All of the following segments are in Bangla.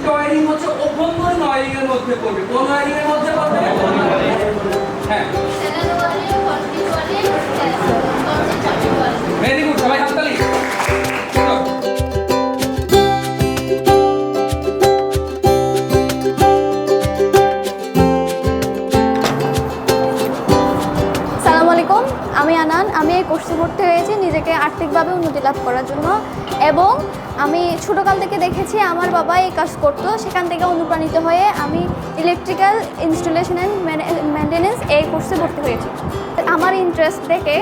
ওয়্যারিং হচ্ছে অভ্যন্তরীণ ওয়্যারিং এর মধ্যে পড়বে। কোন ওয়্যারিং এর মধ্যে পড়বে? হ্যাঁ, ভেরি গুড, সবাই হাততালি। আসসালামু আলাইকুম, আমি আনান। আমি এই কোর্সে ভর্তি হয়েছি নিজেকে আর্থিকভাবে উন্নতি লাভ করার জন্য, এবং আমি ছোটোকাল থেকে দেখেছি আমার বাবা এই কাজ করতো। সেখান থেকে অনুপ্রাণিত হয়ে আমি ইলেকট্রিক্যাল ইনস্টলেশন অ্যান্ড মেনটেন্যান্স এই কোর্সে ভর্তি হয়েছি। আমার ইন্টারেস্ট দেখে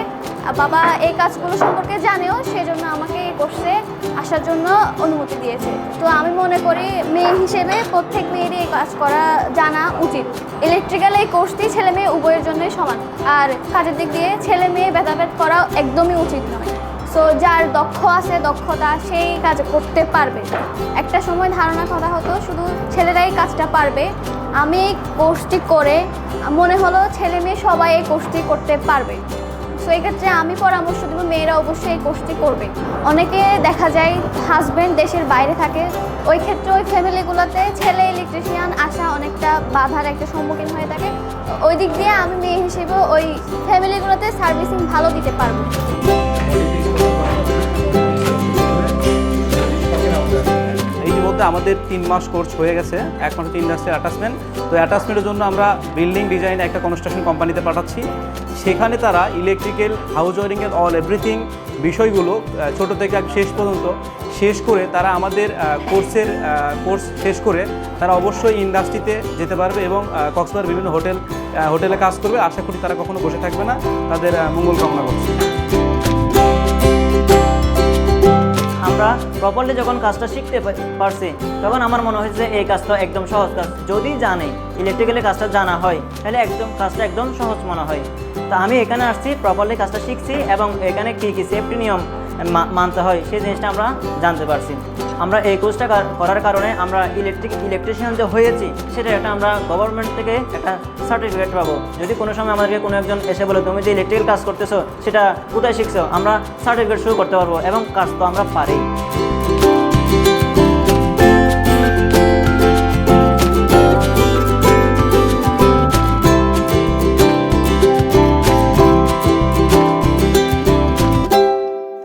বাবা এই কাজগুলো সম্পর্কে জানেও, সেজন্য আমাকে এই কোর্সে আসার জন্য অনুমতি দিয়েছে। তো আমি মনে করি মেয়ে হিসেবে প্রত্যেক মেয়েরই এই কাজ করা জানা উচিত। ইলেকট্রিক্যাল এই কোর্সটি ছেলে মেয়ে উভয়ের জন্যই সমান, আর কাজের দিক দিয়ে ছেলে মেয়ে ভেদাভেদ করা একদমই উচিত নয়। সো যার দক্ষ আছে, দক্ষতা, সেই কাজ করতে পারবে। একটা সময় ধারণা করা হতো শুধু ছেলেরাই কাজটা পারবে। আমি এই কোর্সটি করে মনে হলো ছেলে মেয়ে সবাই এই কোর্সটি করতে পারবে। সো এক্ষেত্রে আমি পরামর্শ দেবো মেয়েরা অবশ্যই এই কোর্সটি করবে। অনেকে দেখা যায় হাজব্যান্ড দেশের বাইরে থাকে, ওই ক্ষেত্রে ওই ফ্যামিলিগুলোতে ছেলে ইলেকট্রিশিয়ান আসা অনেকটা বাধার একটা সম্মুখীন হয়ে থাকে। ওই দিক দিয়ে আমি মেয়ে হিসেবে ওই ফ্যামিলিগুলোতে সার্ভিসিং ভালো দিতে পারবো। ইতিমধ্যে আমাদের 3 মাস কোর্স হয়ে গেছে, এখন হচ্ছে ইন্ডাস্ট্রিয়াল অ্যাটাচমেন্ট। তো অ্যাটাচমেন্টের জন্য আমরা বিল্ডিং ডিজাইন একটা কনস্ট্রাকশন কোম্পানিতে পাঠাচ্ছি। সেখানে তারা ইলেকট্রিক্যাল, হাউস ওয়ারিংয়ের অল এভরিথিং বিষয়গুলো ছোট থেকে শেষ পর্যন্ত শেষ করে তারা আমাদের কোর্স শেষ করে তারা অবশ্যই ইন্ডাস্ট্রিতে যেতে পারবে এবং কক্সবাজার বিভিন্ন হোটেলে কাজ করবে। আশা করি তারা কখনো বসে থাকবে না। তাদের মঙ্গল কামনা করছি। আমরা প্রপারলি যখন কাজটা শিখতে পারছি, তখন আমার মনে হয়েছে এই কাজটা একদম সহজ কাজ। যদি জানে ইলেকট্রিক্যালি কাজটা জানা হয়, তাহলে কাজটা একদম সহজ মনে হয়। তা আমি এখানে আসছি, প্রপারলি কাজটা শিখছি, এবং এখানে কী কী সেফটি নিয়ম মানতে হয় সেই জিনিসটা আমরা জানতে পারছি। আমরা এই কোর্সটা করার কারণে আমরা ইলেকট্রিশিয়ান যে হয়েছি, সেটা একটা আমরা গভর্নমেন্ট থেকে একটা সার্টিফিকেট পাবো। যদি কোনো সময় আমাদেরকে কোনো একজন এসে বলে তুমি যে ইলেকট্রিক্যাল কাজ করতেছো সেটা কোথায় শিখছো, আমরা সার্টিফিকেট শুরু করতে পারবো, এবং কাজ তো আমরা পারি।